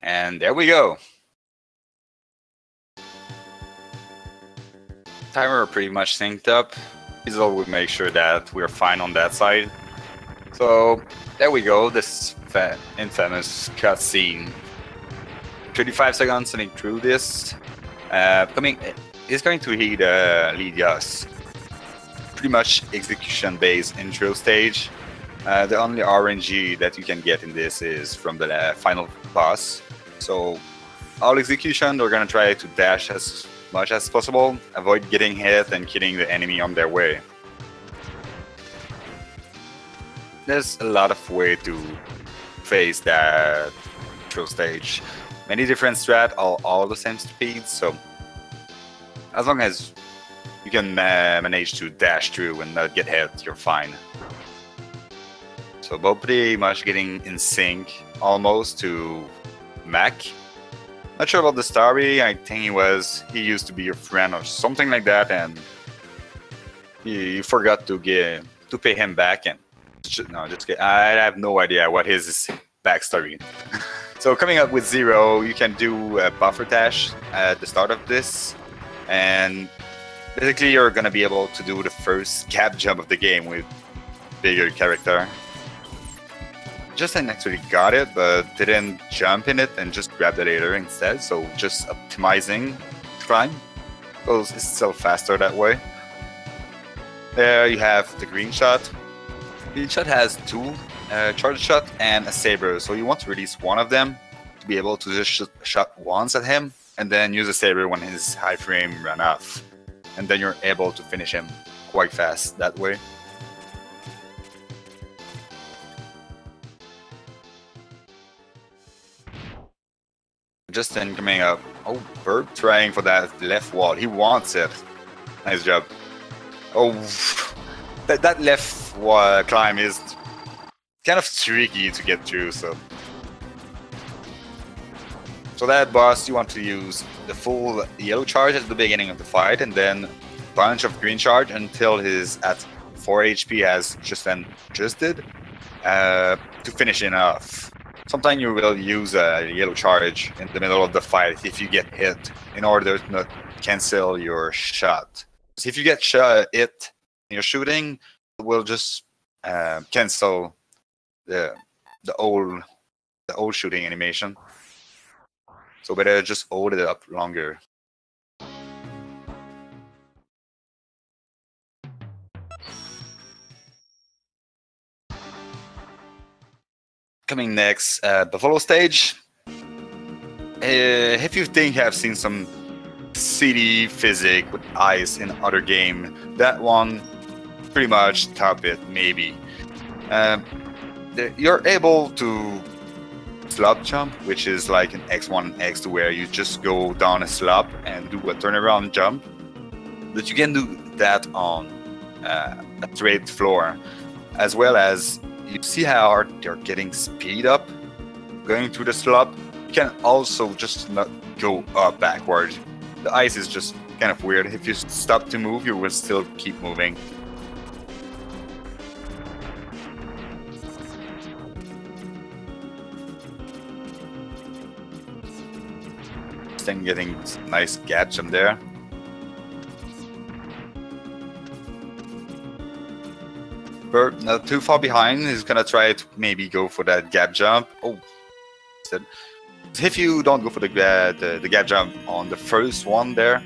And there we go. Timer pretty much synced up. So we make sure that we're fine on that side. So there we go. This infamous cutscene. 35 seconds running through this. Is going to lead us pretty much execution-based intro stage. The only RNG that you can get in this is from the final boss. So all execution, they're gonna try to dash as much as possible, avoid getting hit and killing the enemy on their way. There's a lot of way to face that intro stage. Many different strat, all the same speed, so as long as you can manage to dash through and not get hit, you're fine. So both pretty much getting in sync almost to Mac. Not sure about the story. I think he used to be your friend or something like that, and you forgot to pay him back. And no, just kidding. I have no idea what his backstory. So coming up with Zero, you can do a buffer dash at the start of this, and basically you're gonna be able to do the first gap jump of the game with bigger character. Justin actually got it, but didn't jump in it and just grabbed it later instead. So just optimizing climb, because it's still faster that way. There you have the green shot. Green shot has two charge shot and a saber. So you want to release one of them to be able to just shot once at him, and then use a saber when his high frame run off, and then you're able to finish him quite fast that way. Justin coming up. Oh, Burb trying for that left wall. He wants it. Nice job. Oh, that left wall climb is kind of tricky to get through. So that boss, you want to use the full yellow charge at the beginning of the fight, and then bunch of green charge until he's at 4 HP as Justin just did, to finish it off. Sometimes you will use a yellow charge in the middle of the fight if you get hit, in order to not cancel your shot. So if you get hit in your shooting, it will just cancel the old shooting animation. So better just hold it up longer. Coming next, Buffalo stage. If you think you have seen some city physics with ice in other game, that one pretty much top it, maybe. You're able to slope jump, which is like an X1 and X2, where you just go down a slope and do a turnaround jump. But you can do that on a straight floor, as well as you see how they're getting speed up going through the slope. You can also just not go up backwards. The ice is just kind of weird. If you stop to move, you will still keep moving. Then getting nice gap jump there. Burb not too far behind. He's gonna try to maybe go for that gap jump. Oh, if you don't go for the gap jump on the first one there,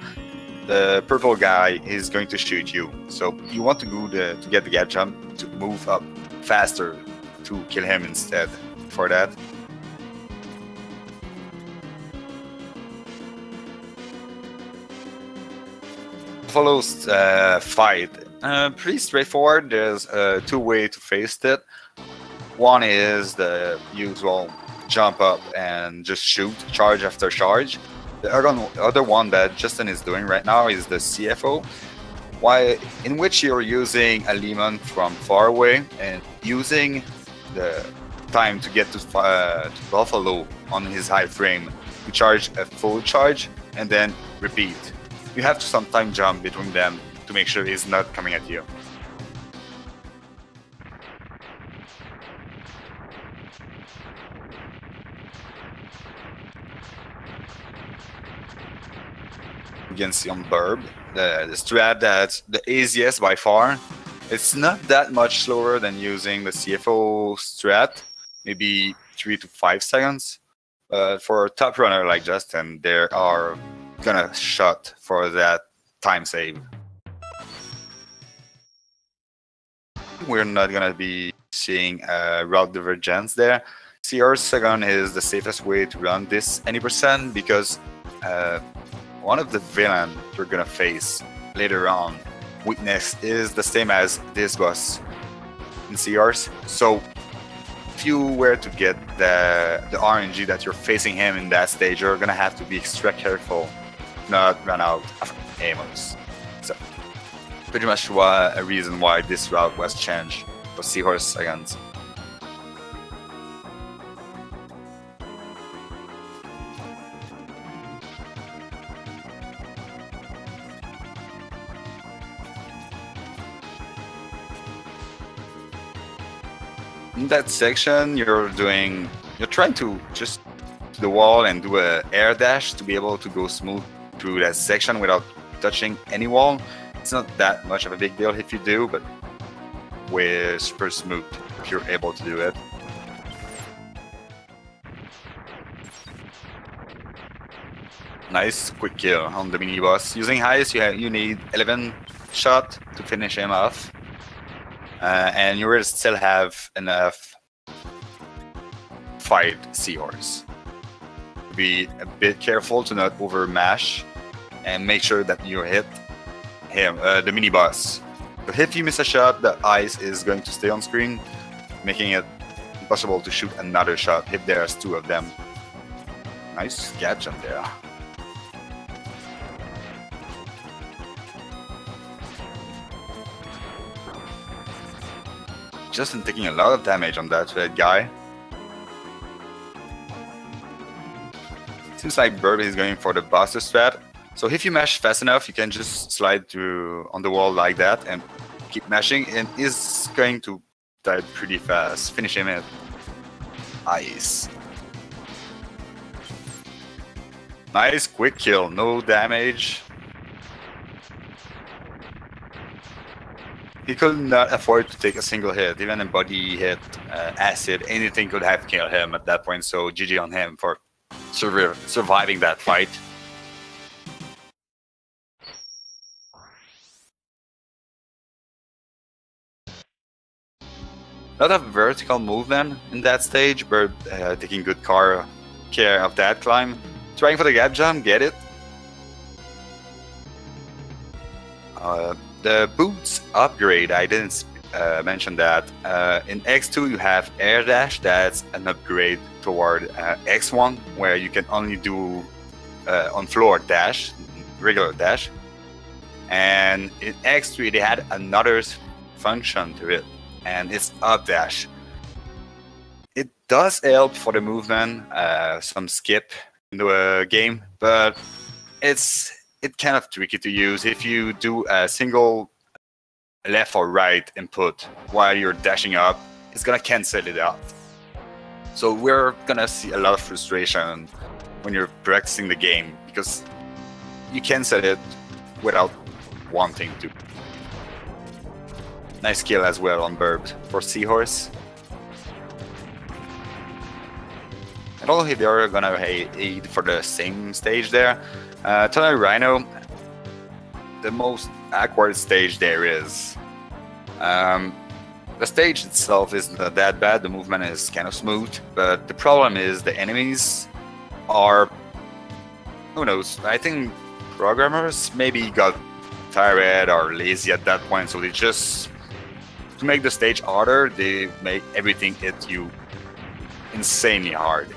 the purple guy is going to shoot you. So you want to go to get the gap jump to move up faster to kill him instead. For that. Buffalo's fight. Pretty straightforward. There's two ways to face it. One is the usual jump up and just shoot, charge after charge. The other one that Justin is doing right now is the CFO, in which you're using a lemon from far away and using the time to get to Buffalo on his high frame to charge a full charge and then repeat. You have to sometimes jump between them to make sure he's not coming at you. can see on Burb, the strat that's the easiest by far. It's not that much slower than using the CFO strat, maybe 3 to 5 seconds. But for a top runner like Justin, they are gonna shot for that time save. We're not gonna be seeing a route divergence there. CR second is the safest way to run this any percent because one of the villains you're gonna face later on weakness is the same as this boss in CRs. So if you were to get the RNG that you're facing him in that stage, you're gonna have to be extra careful, not run out of ammos. So pretty much a reason why this route was changed for Seahorse seconds. In that section, you're trying to just to the wall and do a air dash to be able to go smooth through that section without touching any wall. It's not that much of a big deal if you do, but we're super smooth if you're able to do it. Nice quick kill on the mini boss. Using Heist, you need 11 shot to finish him off. And you will still have enough fight Seahorse. Be a bit careful to not overmash and make sure that you hit him, the mini boss. But if you miss a shot, the ice is going to stay on screen, making it impossible to shoot another shot if there's two of them. Nice catch on there. Justin taking a lot of damage on that red guy. Seems like Burb is going for the Buster strat. So if you mash fast enough, you can just slide through on the wall like that and keep mashing, and he's going to die pretty fast. Finish him in ice. Nice quick kill, no damage. He could not afford to take a single hit, even a body hit, acid, anything could have killed him at that point, so GG on him for surviving that fight. A lot of vertical movement in that stage, Burb taking good care of that climb. Trying for the gap jump, get it. The boots upgrade, I didn't mention that. In X2 you have air dash, that's an upgrade toward X1 where you can only do on floor dash, regular dash. And in X3 they had another function to it, and it's up dash. It does help for the movement, some skip in the game, but it's kind of tricky to use. If you do a single left or right input while you're dashing up, it's gonna cancel it out. So we're gonna see a lot of frustration when you're practicing the game because you cancel it without wanting to. Nice kill as well on Burb for Seahorse. I don't know if they're gonna aid for the same stage there. Tunnel Rhino, the most awkward stage there is. The stage itself isn't that bad, the movement is kind of smooth, but the problem is the enemies are, who knows, I think programmers maybe got tired or lazy at that point, so they just, to make the stage harder, they make everything hit you insanely hard.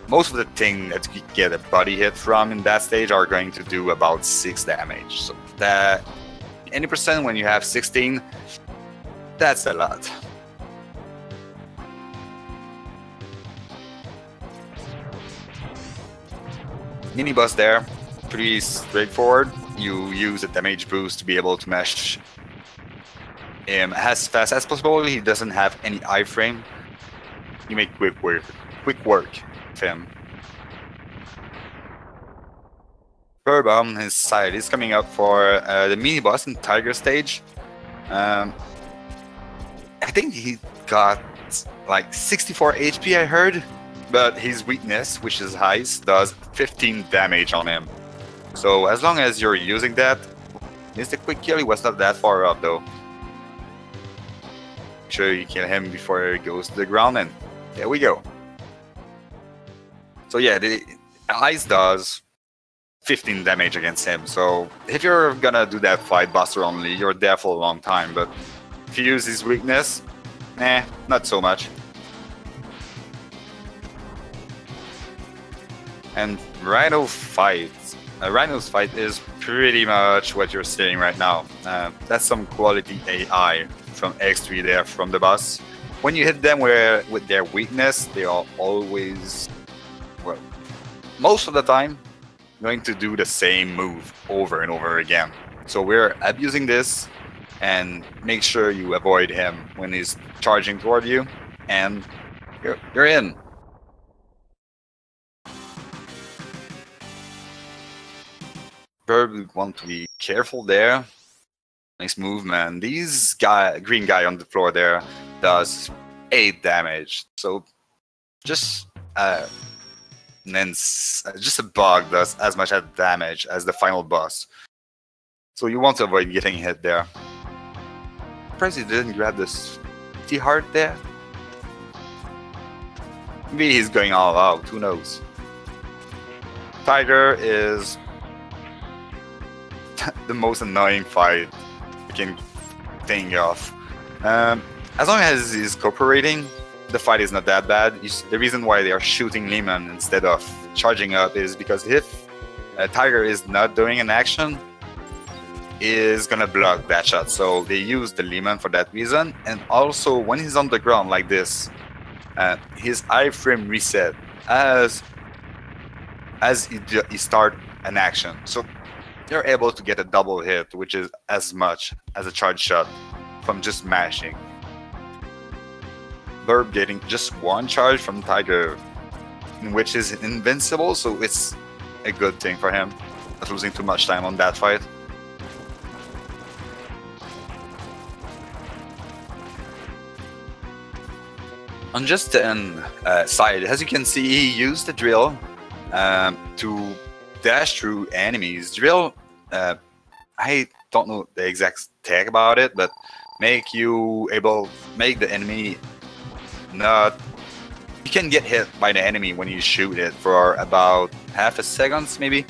Most of the things that you get a body hit from in that stage are going to do about 6 damage. So that any percent when you have 16, that's a lot. Mini boss there, pretty straightforward. You use a damage boost to be able to mash him as fast as possible. He doesn't have any iframe. You make quick work of him. Burb on his side is coming up for the mini boss in Tiger stage. I think he got like 64 HP, I heard, but his weakness, which is ice, does 15 damage on him. So as long as you're using that, Mr. Quick Kill, he was not that far up though. Make sure you kill him before he goes to the ground, and there we go. So yeah, the ice does 15 damage against him. So if you're gonna do that fight Buster only, you're there for a long time. But if you use his weakness, not so much. And Rhino's fight is pretty much what you're seeing right now. That's some quality AI from X3 there from the boss. When you hit them with their weakness, they are always, well, most of the time, going to do the same move over and over again. So we're abusing this, and make sure you avoid him when he's charging toward you, and you're in. Burb want to be careful there. Nice movement. These green guy on the floor there does 8 damage. So just just a bug does as much damage as the final boss. So you want to avoid getting hit there. Surprised he didn't grab this T-Heart there. Maybe he's going all out, who knows. Tiger is the most annoying fight I can think of. As long as he's cooperating, the fight is not that bad. The reason why they are shooting Lehman instead of charging up is because if Tiger is not doing an action, is gonna block that shot. So they use the Lehman for that reason. And also when he's on the ground like this, his iframe reset as he start an action. So they're able to get a double hit, which is as much as a charge shot from just mashing. Burb getting just one charge from Tiger, which is invincible, so it's a good thing for him. Not losing too much time on that fight. On Justin's side, as you can see, he used the drill to dash through enemies. Drill, I don't know the exact tag about it, but make the enemy not. You can get hit by the enemy when you shoot it for about half a second, maybe.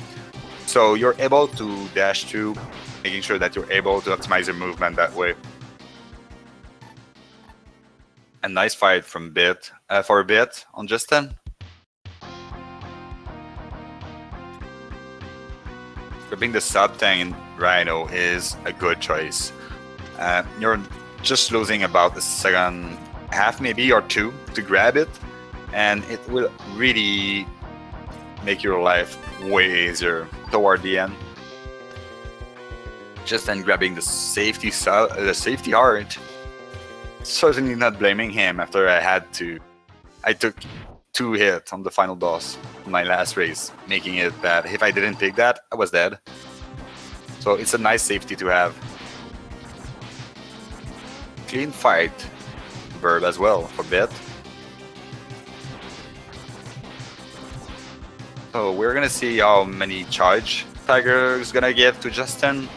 So you're able to dash through, making sure that you're able to optimize your movement that way. A nice fight from for a bit on Justin. Grabbing the sub-tank Rhino is a good choice. You're just losing about a second half maybe or two to grab it, and it will really make your life way easier toward the end. Just then grabbing the safety heart. Certainly not blaming him after I took 2 hits on the final boss in my last race, making it that if I didn't take that, I was dead. So it's a nice safety to have. Clean fight, Burb as well for a bit. So we're gonna see how many charge Tiger is gonna give to Justin.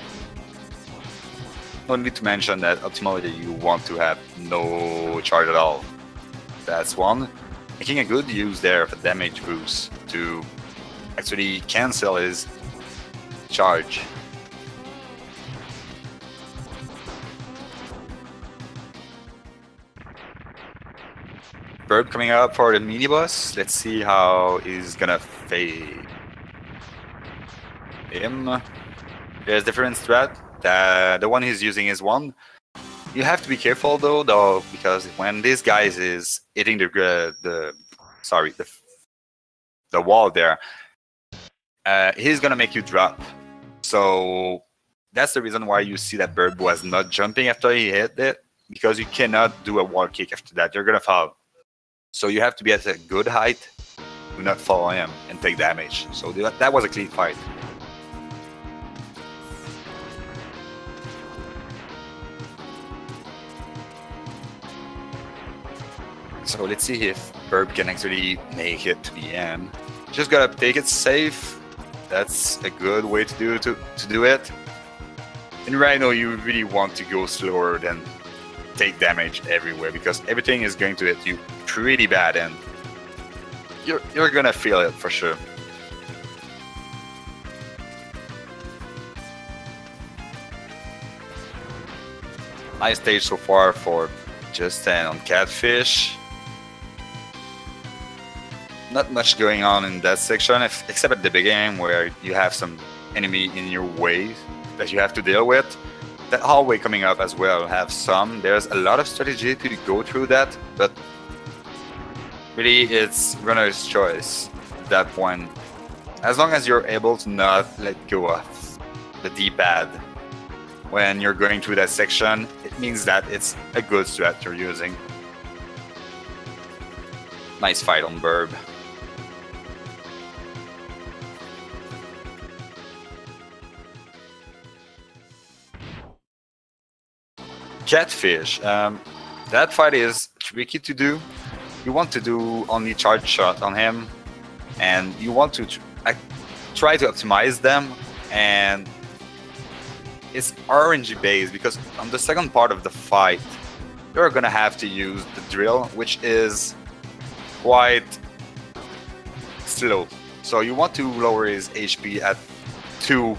No need to mention that optimally you want to have no charge at all. That's one. Making a good use there of a damage boost to actually cancel his charge. Burb coming up for the mini boss. Let's see how he's gonna fade him. There's different strat. The one he's using is one. You have to be careful though, because when this guy is hitting the wall there, he's gonna make you drop. So that's the reason why you see that Burb was not jumping after he hit it, because you cannot do a wall kick after that. You're gonna fall. So you have to be at a good height, do not follow him and take damage. So that was a clean fight. So let's see if Burb can actually make it to the end. Just gotta take it safe. That's a good way to do it. In Rhino, you really want to go slower than take damage everywhere, because everything is going to hit you pretty bad, and you're gonna feel it for sure. Nice stage so far for Justin on Catfish. Not much going on in that section, except at the beginning where you have some enemy in your way that you have to deal with. That hallway coming up as well have some. There's a lot of strategy to go through that, but really it's runner's choice at that point. As long as you're able to not let go of the D-pad when you're going through that section, it means that it's a good strat you're using. Nice fight on Burb. Catfish. That fight is tricky to do. You want to do only charge shot on him, and you want to try to optimize them, and it's RNG based, because on the second part of the fight you're gonna have to use the drill, which is quite slow. So you want to lower his HP at 2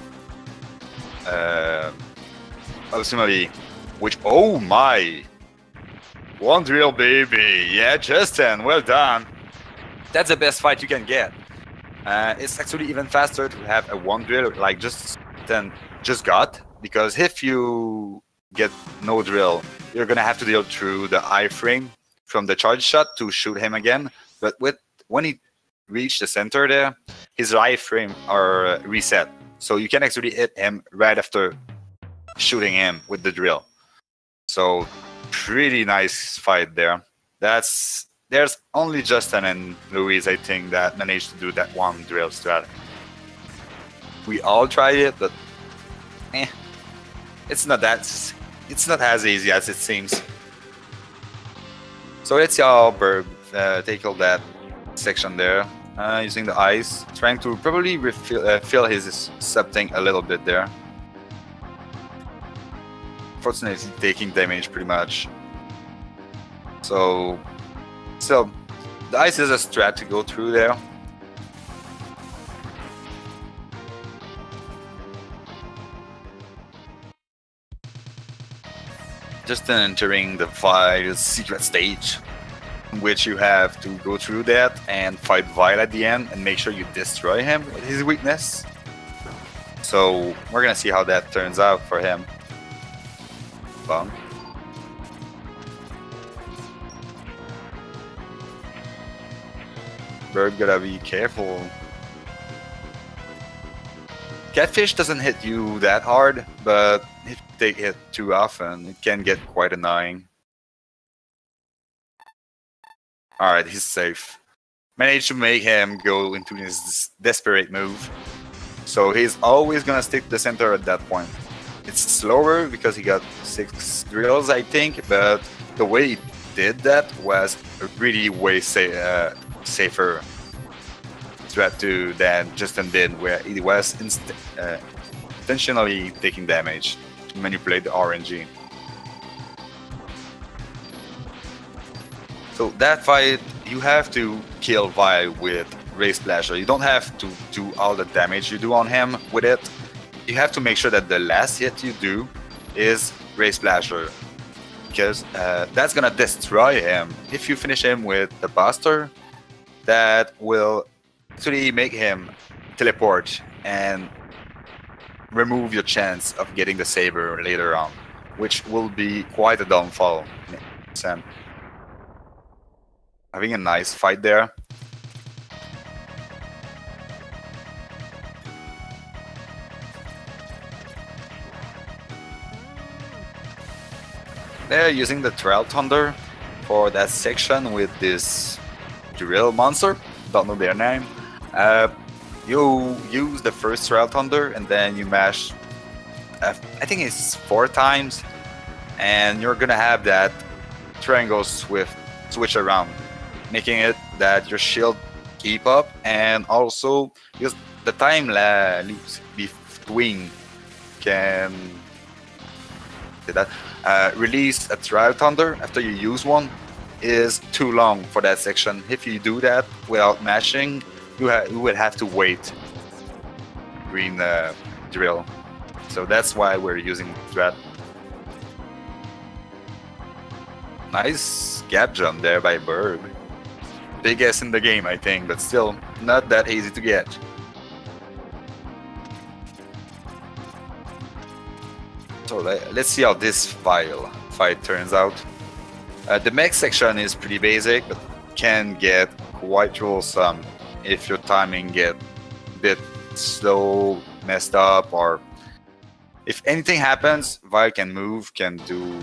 ultimately. Which, oh my! One drill, baby! Yeah, Justin, well done! That's the best fight you can get. It's actually even faster to have a one drill like Justin just got, because if you get no drill, you're gonna have to deal through the iframe from the charge shot to shoot him again. But when he reached the center there, his iframe are reset. So you can actually hit him right after shooting him with the drill. So pretty nice fight there. There's only Justin and Louise, I think, that managed to do that one drill strat. We all tried it, but it's not as easy as it seems. So let's see how Burb tackle that section there, using the ice, trying to probably fill his something a little bit there. Fortunately taking damage pretty much. So still, the ice is a strat to go through there. Just entering the final secret stage, in which you have to go through that and fight Vile at the end and make sure you destroy him with his weakness. So we're gonna see how that turns out for him. Bump. Burb, gotta be careful. Catfish doesn't hit you that hard, but if you take it too often, it can get quite annoying. Alright, he's safe. Managed to make him go into his desperate move. So he's always gonna stick to the center at that point. It's slower because he got 6 drills, I think, but the way he did that was a really way safer strat than Justin did, where he was intentionally taking damage to manipulate the RNG. So that fight, you have to kill Vi with Ray Splasher. You don't have to do all the damage you do on him with it. You have to make sure that the last hit you do is Ray Splasher, because that's gonna destroy him. If you finish him with the Buster, that will actually make him teleport and remove your chance of getting the Saber later on, which will be quite a downfall. Sam. Having a nice fight there. They're using the Trail Thunder for that section with this drill monster. Don't know their name. You use the first Trail Thunder and then you mash, I think it's 4 times, and you're gonna have that Triangle Swift switch around, making it that your shield keep up, and also because the time lapse between can release a trial thunder after you use one is too long for that section. If you do that without mashing, you will have to wait green drill. So that's why we're using Strat. Nice gap jump there by Burb. Biggest in the game, I think, but still not that easy to get. So let's see how this fight turns out. The mech section is pretty basic, but can get quite troublesome if your timing get a bit slow, messed up, or if anything happens, Vi can do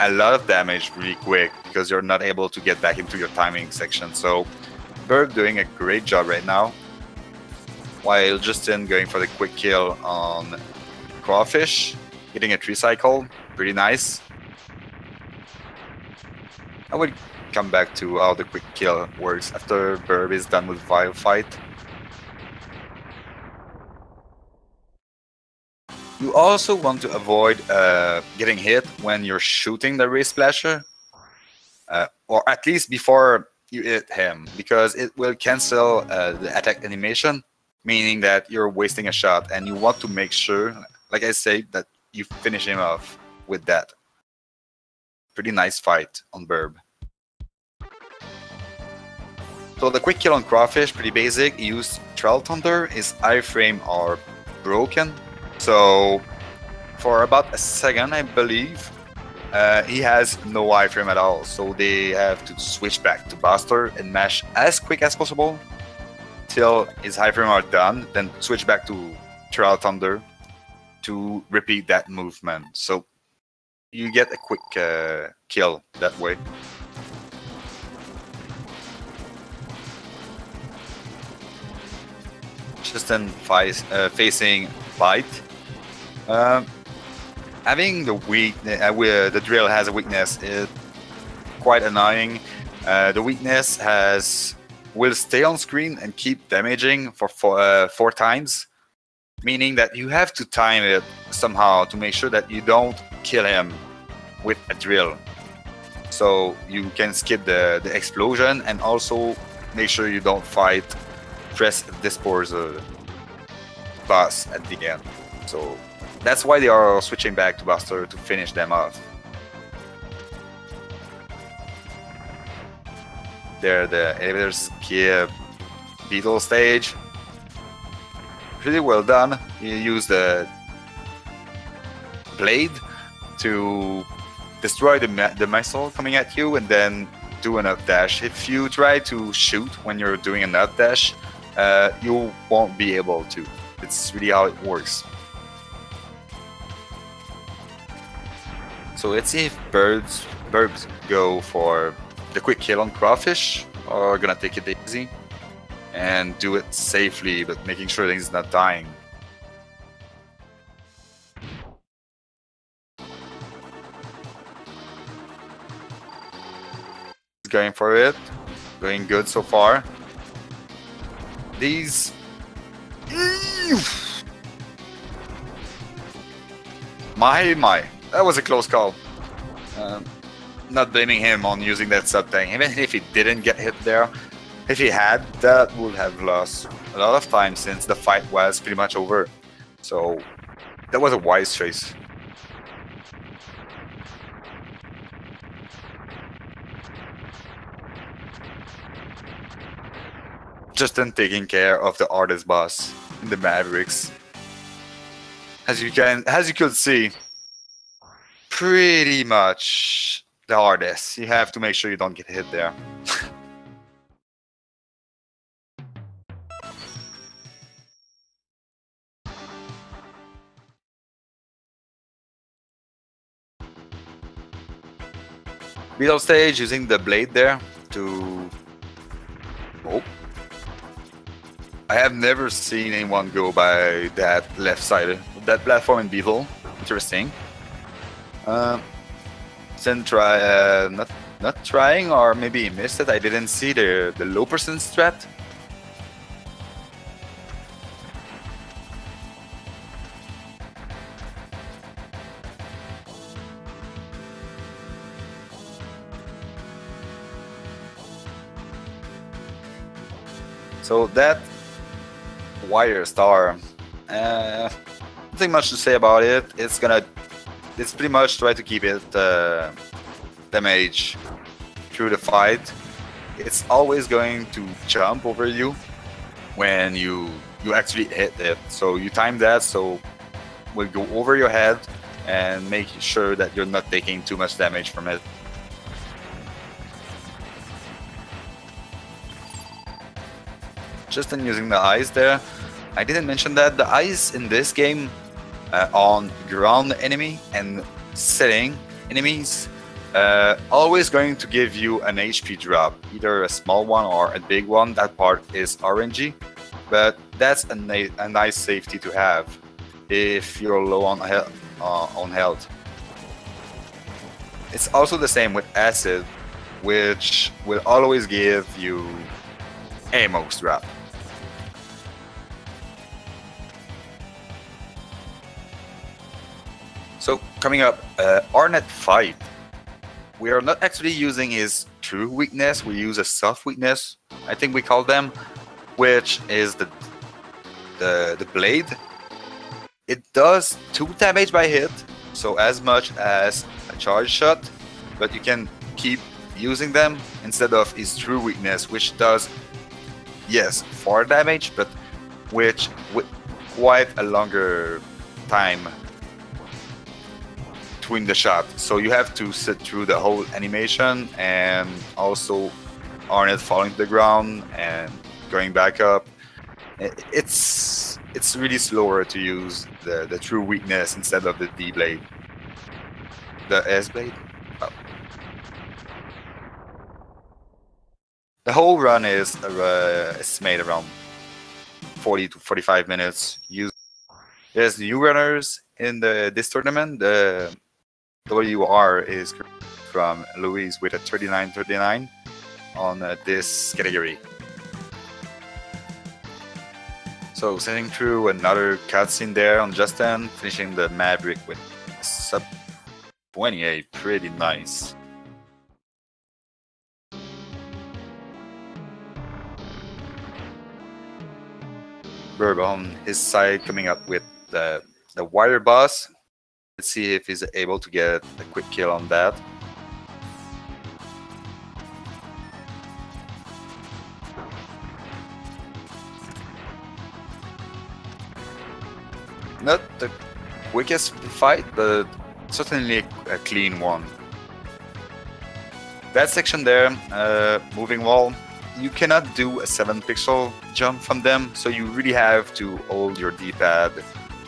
a lot of damage really quick because you're not able to get back into your timing section. So Burb doing a great job right now, while Justin going for the quick kill on Crawfish, getting a 3-cycle, pretty nice. I will come back to how the quick kill works after Burb is done with Vi fight. You also want to avoid getting hit when you're shooting the Ray Splasher, or at least before you hit him, because it will cancel the attack animation, meaning that you're wasting a shot, and you want to make sure, like I say, that you finish him off with that. Pretty nice fight on Burb. So the quick kill on Crawfish, pretty basic. He used Trail Thunder, his iframe are broken. So for about a second, I believe, he has no iframe at all. So they have to switch back to Buster and mash as quick as possible till his iframe are done, then switch back to Trail Thunder to repeat that movement. So you get a quick kill that way. Justin facing Bite. Having the drill has a weakness is quite annoying. The weakness will stay on screen and keep damaging for 4 times, meaning that you have to time it somehow to make sure that you don't kill him with a drill. So you can skip the explosion, and also make sure you don't press Disposer boss at the end. So that's why they are switching back to Buster to finish them off. There, the elevator skip beetle stage. Pretty well done. You use the blade to destroy the missile coming at you, and then do an up dash. If you try to shoot when you're doing an up dash, you won't be able to. It's really how it works. So let's see if Burbs go for the quick kill on Crawfish, or gonna take it easy and do it safely, but making sure that he's not dying. He's going for it, going good so far. These... My, that was a close call. Not blaming him on using that sub tank. Even if he didn't get hit there, if he had, that would have lost a lot of time since the fight was pretty much over. So that was a wise choice. Justin taking care of the hardest boss in the Mavericks. As you could see, pretty much the hardest. You have to make sure you don't get hit there. Middle stage, using the blade there to... Oh. I have never seen anyone go by that left side. That platform in Beetle. Interesting. Then try... not trying, or maybe he missed it. I didn't see the low percent strat. So that wire star, nothing much to say about it. It's pretty much try to keep it damage through the fight. It's always going to jump over you when you actually hit it. So you time that so will go over your head and make sure that you're not taking too much damage from it. Just in using the eyes there, I didn't mention that the eyes in this game on ground enemy and setting enemies always going to give you an HP drop, either a small one or a big one. That part is RNG, but that's a nice safety to have if you're low on health. It's also the same with acid, which will always give you ammo drop. So coming up, Arnet fight. We are not actually using his true weakness. We use a soft weakness, I think we call them, which is the blade. It does 2 damage by hit, so as much as a charge shot, but you can keep using them instead of his true weakness, which does, yes, 4 damage, but with quite a longer time between the shot. So you have to sit through the whole animation, and also Arnet falling to the ground and going back up. It's really slower to use the true weakness instead of the D blade. The S blade? Oh. The whole run is estimated around 40 to 45 minutes. There's new runners in this tournament. The WR is from Louise with a 39.39 on this category. So sending through another cutscene there on Justin, finishing the Maverick with sub 28, pretty nice. Burb on his side coming up with the wire boss. Let's see if he's able to get a quick kill on that. Not the quickest fight, but certainly a clean one. That section there, moving wall, you cannot do a 7 pixel jump from them, so you really have to hold your D-pad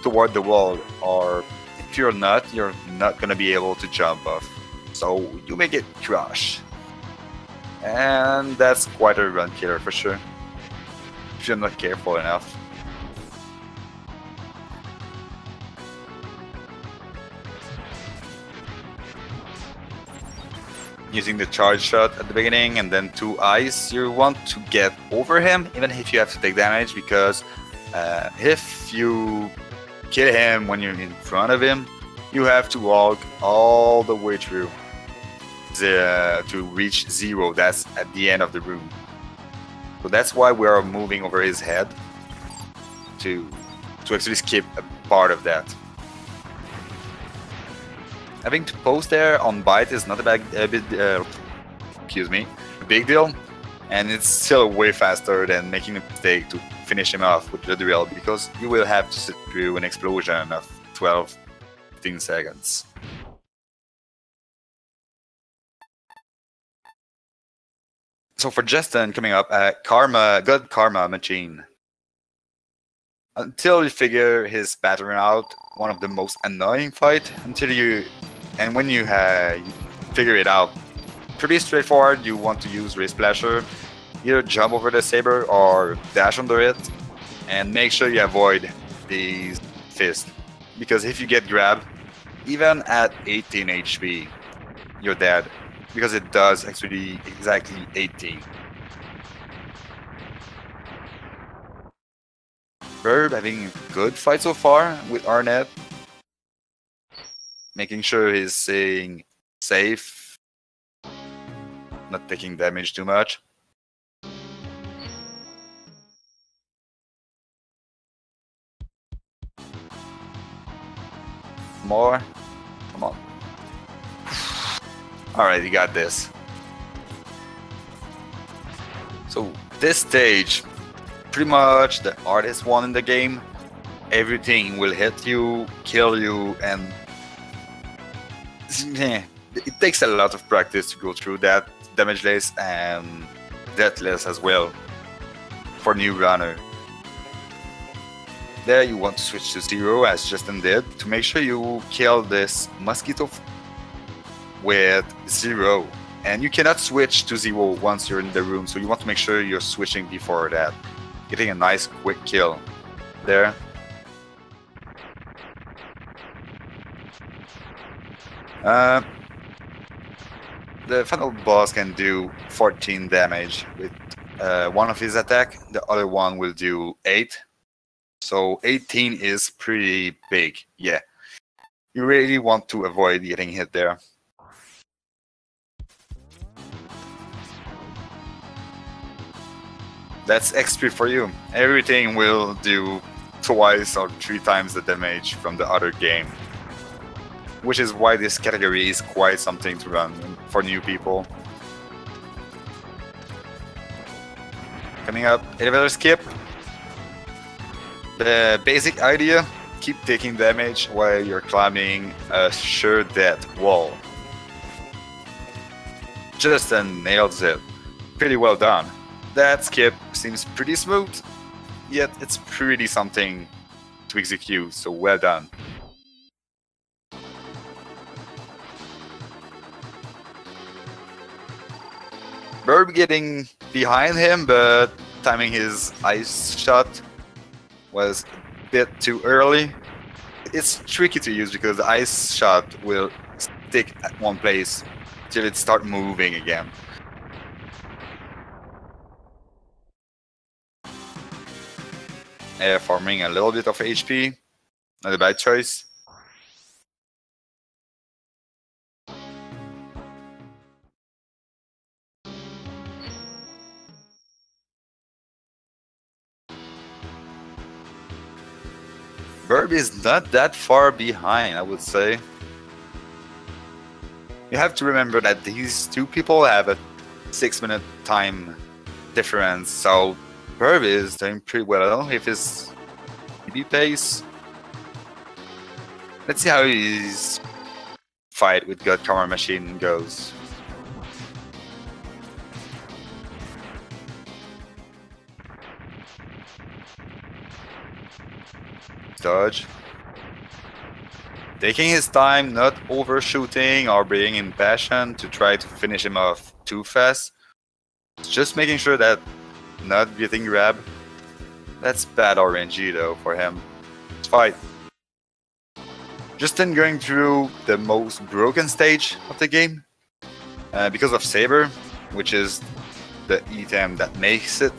toward the wall, or if you're not gonna be able to jump off. So you may get crushed. And that's quite a run killer for sure, if you're not careful enough. Using the charge shot at the beginning and then 2 eyes, you want to get over him even if you have to take damage, because if you kill him when you're in front of him, you have to walk all the way through to reach 0. That's at the end of the room. So that's why we are moving over his head to actually skip a part of that. Having to post there on bite is not a big deal, and it's still way faster than making a mistake to finish him off with the drill, because you will have to sit through an explosion of 12-15 seconds. So for Justin coming up, God Karma Machine. Until you figure his pattern out, one of the most annoying fight when you figure it out, pretty straightforward. You want to use Ray Splasher, either jump over the saber or dash under it, and make sure you avoid these fists, because if you get grabbed, even at 18 HP, you're dead. because it does actually exactly 18. Burb having a good fight so far with Arnett, making sure he's staying safe, not taking damage too much. More. Come on. Alright, you got this. So this stage, pretty much the hardest one in the game. Everything will hit you, kill you, and it takes a lot of practice to go through that damageless and deathless as well for new runner. There you want to switch to 0 as Justin did to make sure you kill this mosquito with 0, and you cannot switch to 0 once you're in the room, so you want to make sure you're switching before that, getting a nice quick kill there. The final boss can do 14 damage with one of his attack, the other one will do 8, so 18 is pretty big. Yeah, you really want to avoid getting hit there. That's XP for you. Everything will do twice or 3 times the damage from the other game, which is why this category is quite something to run for new people. Coming up, elevator skip. The basic idea, keep taking damage while you're climbing a sure death wall. Justin nails it. Pretty well done. That skip seems pretty smooth, yet it's pretty something to execute, so well done. Burb getting behind him, but timing his ice shot was a bit too early. It's tricky to use because the ice shot will stick at one place till it starts moving again. Farming a little bit of HP, not a bad choice. Burb is not that far behind, I would say. You have to remember that these two people have a 6-minute time difference, so Burb is doing pretty well if his PB pace. Let's see how his fight with God Karma Machine goes. Dodge. Taking his time, not overshooting or being impatient to try to finish him off too fast. Just making sure that not getting grabbed. That's bad RNG though for him. Let's fight. Justin going through the most broken stage of the game because of Saber, which is the item that makes it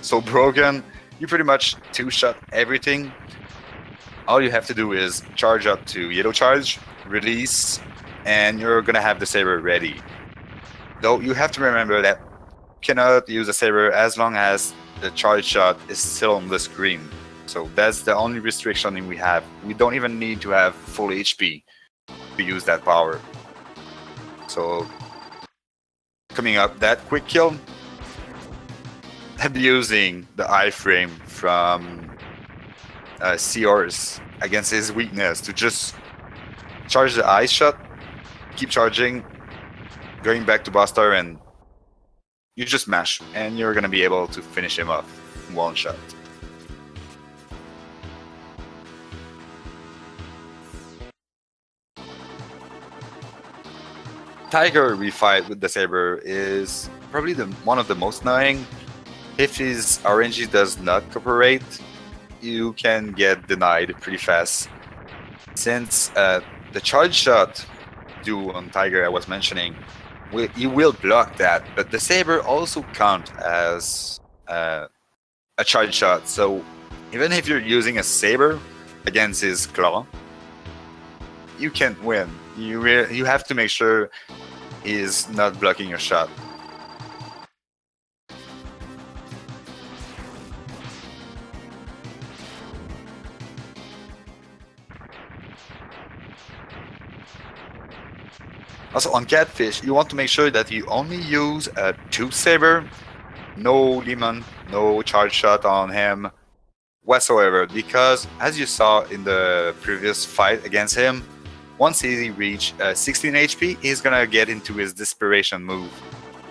so broken. You pretty much two-shot everything. All you have to do is charge up to Yellow Charge, release, and you're gonna have the Saber ready. Though you have to remember that cannot use a saber as long as the charge shot is still on the screen. So that's the only restriction we have. We don't even need to have full HP to use that power. So coming up, that quick kill, abusing the iframe from Sears against his weakness to just charge the ice shot, keep charging, going back to Buster, and you just mash, and you're gonna be able to finish him off in one shot. Tiger refight with the Saber is probably one of the most annoying. If his RNG does not cooperate, you can get denied pretty fast. Since the charge shot do on Tiger I was mentioning he will block that, but the saber also count as a charge shot. So even if you're using a saber against his claw, you can't win. You have to make sure he's not blocking your shot. Also, on Catfish, you want to make sure that you only use a 2 saber, no demon, no charge shot on him whatsoever, because as you saw in the previous fight against him, once he reaches 16 HP, he's gonna get into his desperation move,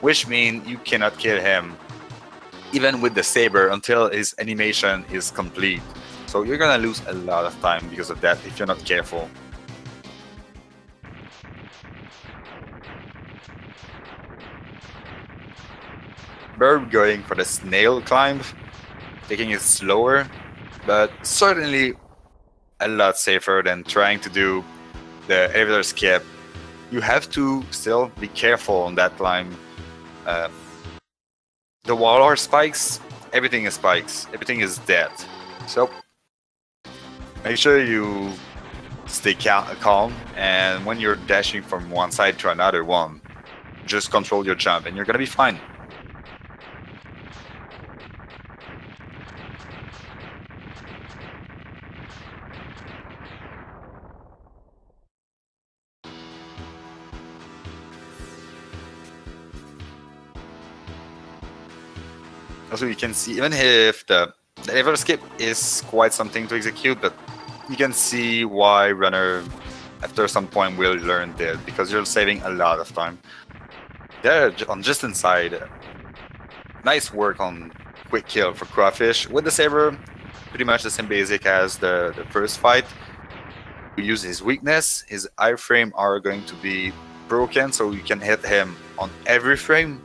which means you cannot kill him even with the saber until his animation is complete. So you're gonna lose a lot of time because of that if you're not careful. Burb going for the snail climb, taking it slower, but certainly a lot safer than trying to do the elevator skip. You have to still be careful on that climb. The wall are spikes, everything is spikes, everything is dead. So make sure you stay calm, and when you're dashing from one side to another one, just control your jump and you're gonna be fine. Also, you can see, even if the elevator skip is quite something to execute, but you can see why runner after some point will learn that, because you're saving a lot of time. There, on just inside, nice work on quick kill for Crawfish. With the saber, pretty much the same basic as the first fight. You use his weakness, his iframe are going to be broken, so you can hit him on every frame.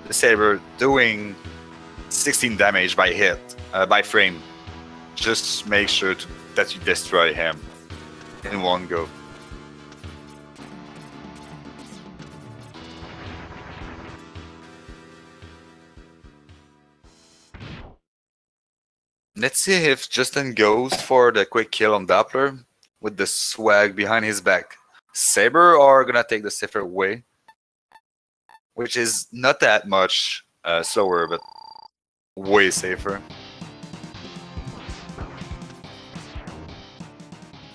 The saber doing 16 damage by hit, by frame. Just make sure that you destroy him in one go. Let's see if Justin goes for the quick kill on Doppler with the swag behind his back. Saber are gonna take the safer way, which is not that much slower, but way safer.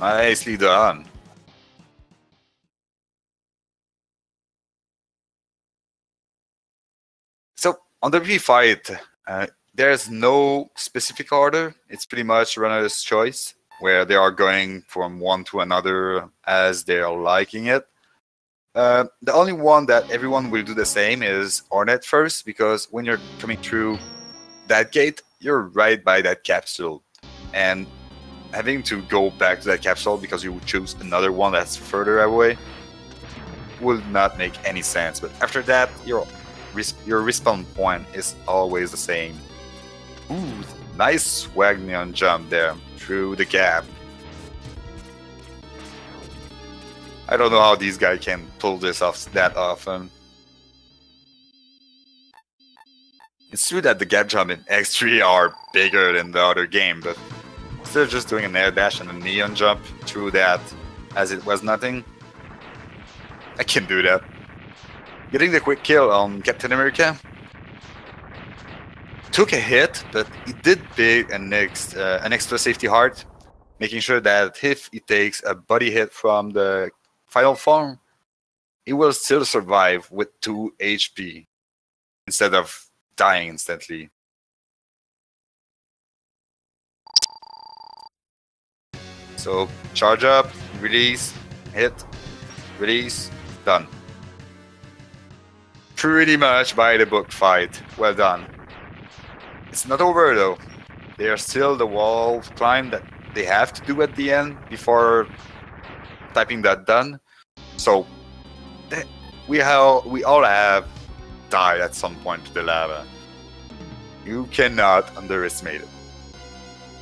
Nicely done. So on the V-fight, there's no specific order. It's pretty much runner's choice, where they are going from one to another as they are liking it. The only one that everyone will do the same is Hornet first, because when you're coming through that gate, you're right by that capsule, and having to go back to that capsule because you would choose another one that's further away would not make any sense. But after that, your respawn point is always the same. Ooh, nice swag neon jump there through the gap. I don't know how these guys can pull this off that often. It's true that the gap jump in X3 are bigger than the other game, but still just doing an air dash and a neon jump through that as it was nothing. I can do that. Getting the quick kill on Captain America. Took a hit, but he did big an extra safety heart, making sure that if he takes a body hit from the final form, he will still survive with 2 HP instead of dying instantly. So charge up, release, hit, release, done. Pretty much by the book fight. Well done. It's not over though. There's still the wall climb that they have to do at the end before typing that done. So we all have died at some point to the lava. You cannot underestimate it.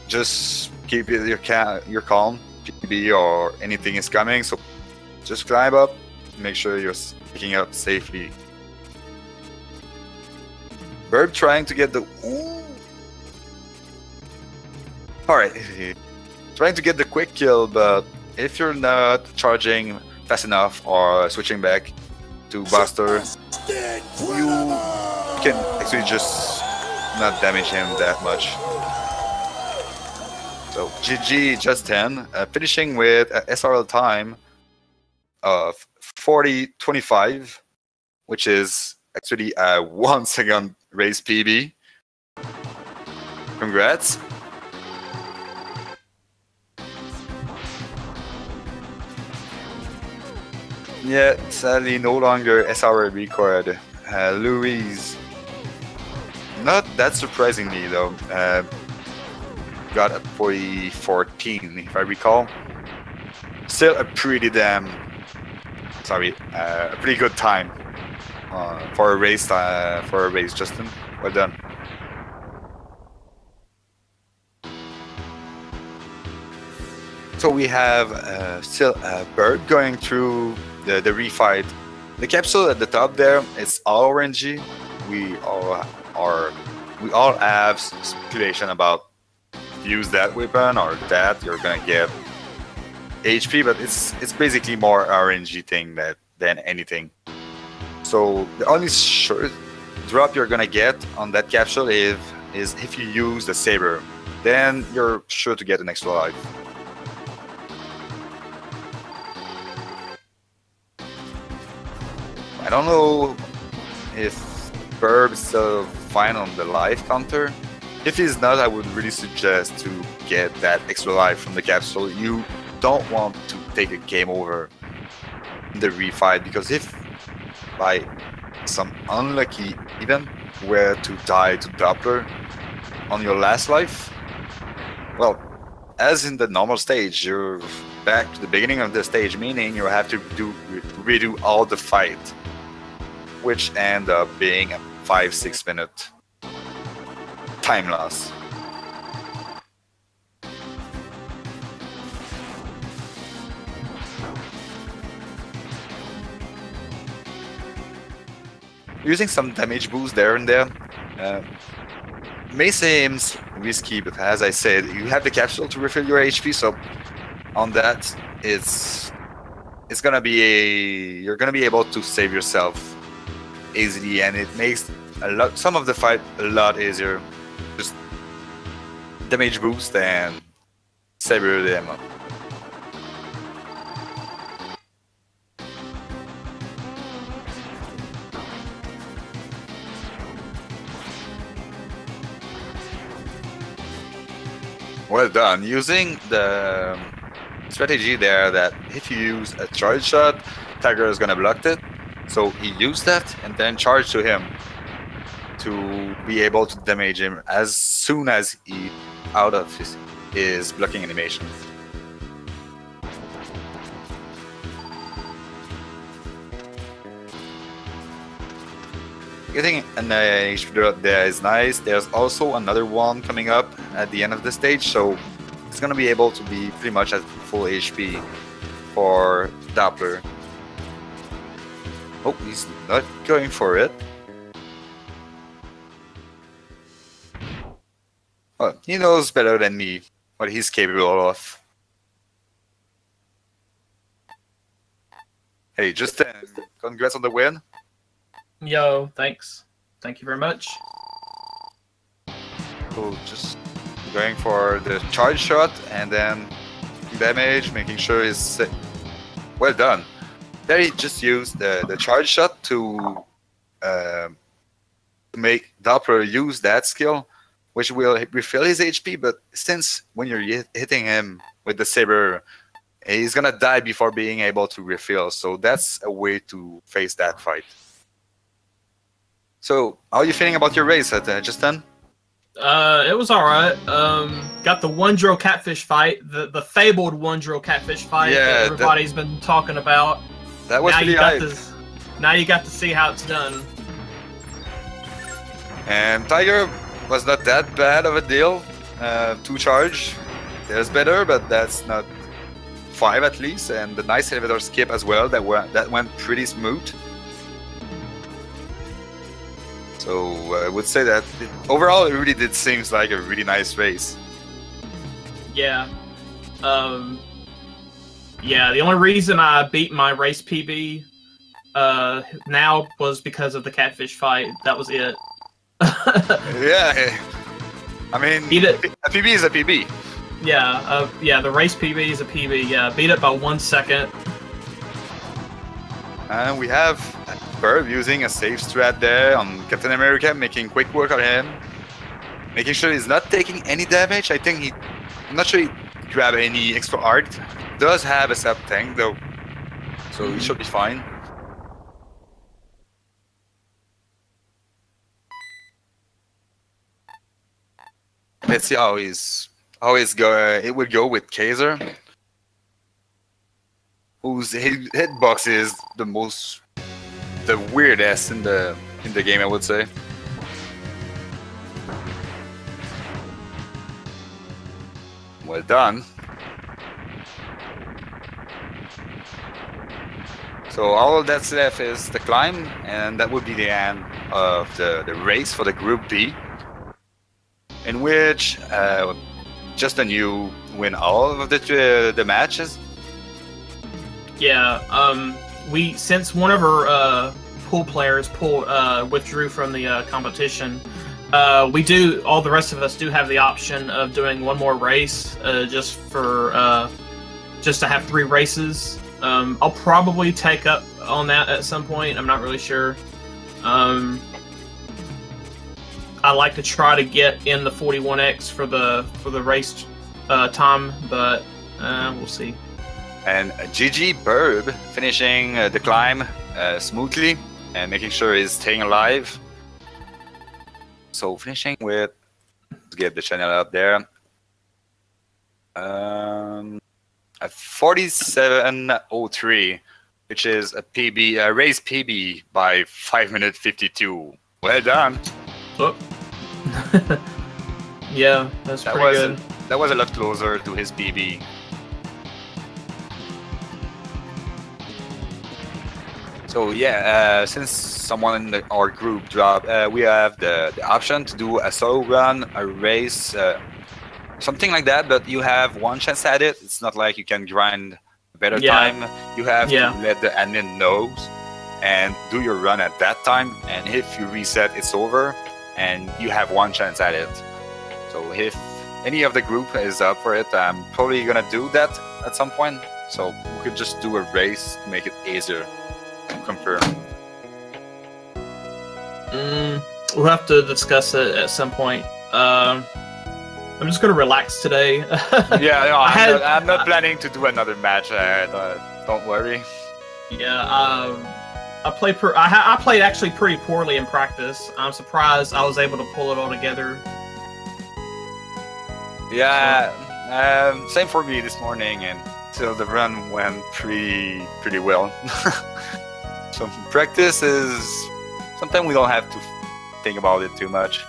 Just keep your calm. PB or anything is coming, so just climb up. Make sure you're picking up safely. Burb trying to get the... Alright, trying to get the quick kill, but if you're not charging fast enough or switching back to Buster, you can actually just not damage him that much. So GG just 10, finishing with a SRL time of 40:25, which is actually a 1 second race PB. Congrats. Yeah, sadly no longer SRL record. Louise, not that surprisingly though, got a 40:14 if I recall. Still a pretty damn, a pretty good time for a race. Justin, well done. So we have still Burb going through the refight. The capsule at the top there is all orangey. We all have speculation about use that weapon or that you're gonna get HP, but it's basically more RNG thing than anything. So the only sure drop you're gonna get on that capsule is if you use the saber, then you're sure to get an extra life. I don't know if Burb is still fine on the life counter. If he's not, I would really suggest to get that extra life from the capsule. You don't want to take a game over in the refight, because if by some unlucky event were to die to Doppler on your last life, well, as in the normal stage, you're back to the beginning of the stage, meaning you have to redo all the fight, which end up being a 5-6 minute time loss. Using some damage boost there and there may seem risky, but as I said, you have the capsule to refill your HP, so on that it's gonna be you're gonna be able to save yourself easily, and it makes some of the fight a lot easier. Just damage boost and saber them up. Well done. Using the strategy there that if you use a charge shot, Tiger is gonna block it. So he used that and then charged to him to be able to damage him as soon as he out of his blocking animation. Getting an HP drop there is nice. There's also another one coming up at the end of the stage, so it's gonna be able to be pretty much at full HP for Doppler. Oh, he's not going for it. Well, he knows better than me what he's capable of. Hey, Justin, congrats on the win. Yo, thanks. Thank you very much. So just going for the charge shot and then damage, making sure he's well done. There he just used the charge shot to make Doppler use that skill, which will refill his HP, but since when you're hitting him with the saber, he's gonna die before being able to refill, so that's a way to face that fight. So, how are you feeling about your race, Justin? It was alright. Got the one-drill catfish fight, the fabled one-drill catfish fight that everybody's been talking about. That was pretty hype. Now you got to see how it's done. And Tiger was not that bad of a deal. 2 charge, there's better, but that's not 5 at least. And the nice elevator skip as well, that went pretty smooth. So I would say that overall it really did seems like a really nice race. Yeah. Yeah, the only reason I beat my race PB now was because of the catfish fight. That was it. Yeah. I mean, Beat it. a PB is a PB. Yeah, yeah, the race PB is a PB. Yeah, beat it by 1 second. And we have Burb using a safe strat there on Captain America, making quick work on him. Making sure he's not taking any damage. I'm not sure he grabbed any extra art. Does have a sub tank though, so he should be fine. Let's see how it would go with Kaiser, whose hitbox is the weirdest in the game, I would say. Well done. So all that's left is the climb, and that would be the end of the race for the Group B, in which just a new win all of the matches. Yeah, since one of our pool players withdrew from the competition, all the rest of us do have the option of doing one more race, just to have 3 races. I'll probably take up on that at some point. I'm not really sure. I like to try to get in the 41x for the race time, but we'll see. And GG Burb finishing the climb smoothly and making sure he's staying alive. So finishing with, let's get the channel up there. At 47:03, which is a PB, a race PB by 5:52. Well done. Oh. Yeah, that's pretty good. That was a lot closer to his PB. So yeah, since someone in our group dropped, we have the option to do a solo run, a race, something like that, but you have one chance at it. It's not like you can grind a better time. You have to let the admin know and do your run at that time, and if you reset, it's over, and you have one chance at it. So if any of the group is up for it, I'm probably gonna do that at some point, so we could just do a race to make it easier to compare. We'll have to discuss it at some point. I'm just gonna relax today. Yeah, no, I'm not planning to do another match. Don't worry. Yeah, I played actually pretty poorly in practice. I'm surprised I was able to pull it all together. Yeah, same for me this morning, and so the run went pretty well. So practice is something we don't have to think about it too much.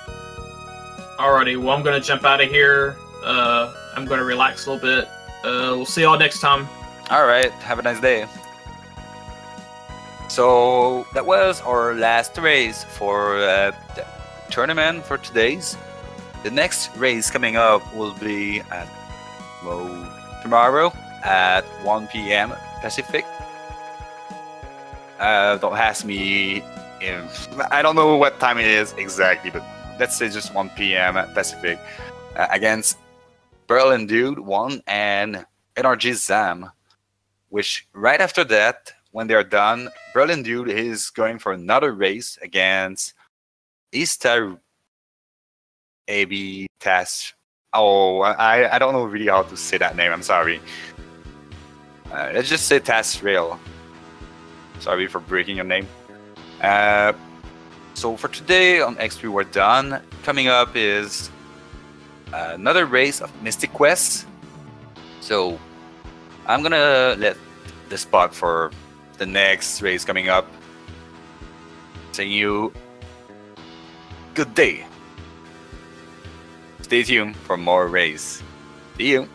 Alrighty, well, I'm gonna jump out of here. I'm gonna relax a little bit. We'll see y'all next time. Alright, have a nice day. So that was our last race for the tournament for today's. The next race coming up will be at tomorrow at 1 p.m. Pacific. Don't ask me I don't know what time it is exactly, but let's say just 1 p.m. Pacific against Berlin Dude 1 and NRG Zam, which right after that, when they're done, Berlin Dude is going for another race against Easter AB Task. Oh, I don't know really how to say that name, I'm sorry. Let's just say Task Rail. Sorry for breaking your name. So for today on X3 we're done. Coming up is another race of Mystic Quest. So I'm gonna let the spot for the next race coming up. Saying you good day. Stay tuned for more race. See you.